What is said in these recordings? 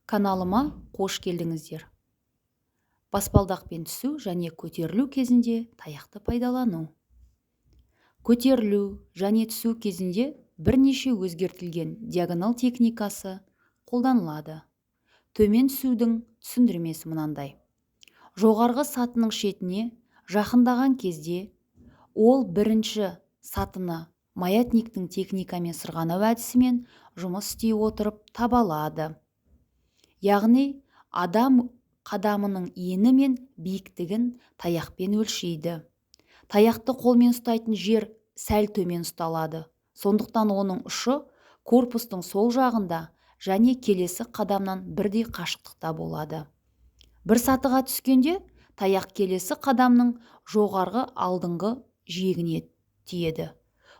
Каналыма қош келдіңіздер. Баспалдақпен түсу және көтерілу кезінде таяқты пайдалану. Көтерілу және түсу кезінде бірнеше өзгертілген диагонал техникасы қолданылады. Төмен түсудің түсіндірмесі мынандай. Жоғарғы сатының шетіне жақындаған кезде ол бірінші сатыны маятниктің техникамен сырғанау әдісімен жұмыс істей отырып табалады. Яғни адам қадамының ені мен биіктігін таяқпен өлшейді. Таяқты қолмен ұстайтын жер сәл төмен ұсталады. Сондықтан оның ұшы корпустың сол жағында және келесі қадамнан бірдей қашықтықта болады. Бір сатыға түскенде таяқ келесі қадамның жоғарғы алдыңғы жиегіне тиеді.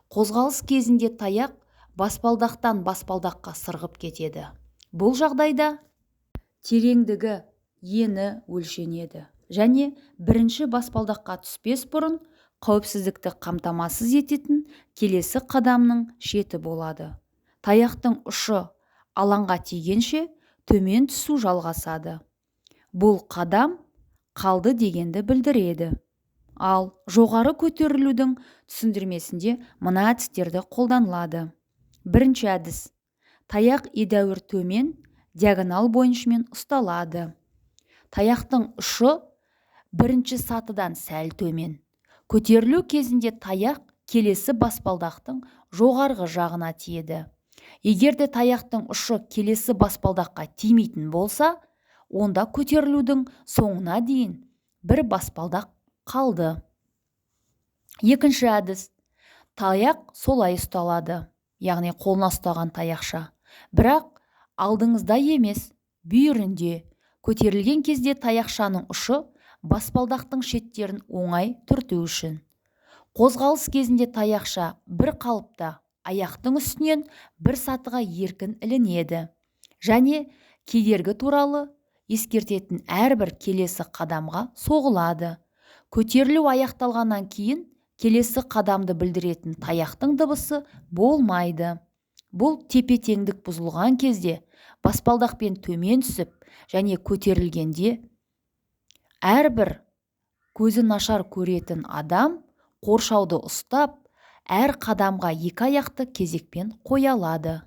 Қозғалыс кезінде таяқ баспалдақтан баспалдаққа сырғып кетеді. Бұл жағдайда тереңдігі ені өлшенеді және бірінші баспалдаққа түспес бұрын қауіпсіздікті қамтамасыз ететін келесі қадамның шеті болады. Таяқтың ұшы алаңға тигенше төмен түсу жалғасады. Бұл қадам қалды дегенді білдіреді. Ал жоғары көтерілудің түсіндірмесінде мына әдістерді қолданылады. Бірінші әдіс. Таяқ едәуір төмен диагонал бойыншымен ұсталады. Таяқтың ұшы бірінші сатыдан сәл төмен. Көтерілу кезінде таяқ келесі баспалдақтың жоғарғы жағына тиеді. Егер де таяқтың ұшы келесі баспалдаққа тимейтін болса, онда көтерілудің соңына дейін бір баспалдақ қалды. Екінші әдіс. Таяқ солай ұсталады, яғни қолына ұстаған таяқша. Бірақ алдыңызда емес, бүйірінде. Көтерілген кезде таяқшаның ұшы баспалдақтың шеттерін оңай түрту үшін. Қозғалыс кезінде таяқша бір қалыпта аяқтың үстінен бір сатыға еркін ілінеді. Және кедергі туралы ескертетін әрбір келесі қадамға соғылады. Көтерілу аяқталғаннан кейін келесі қадамды білдіретін таяқтың дыбысы болмайды. Бұл тепе-теңдік бұзылған кезде баспалдақпен төмен түсіп және көтерілгенде әрбір көзі нашар көретін адам қоршауды ұстап, әр қадамға екі аяқты кезекпен қоя алады.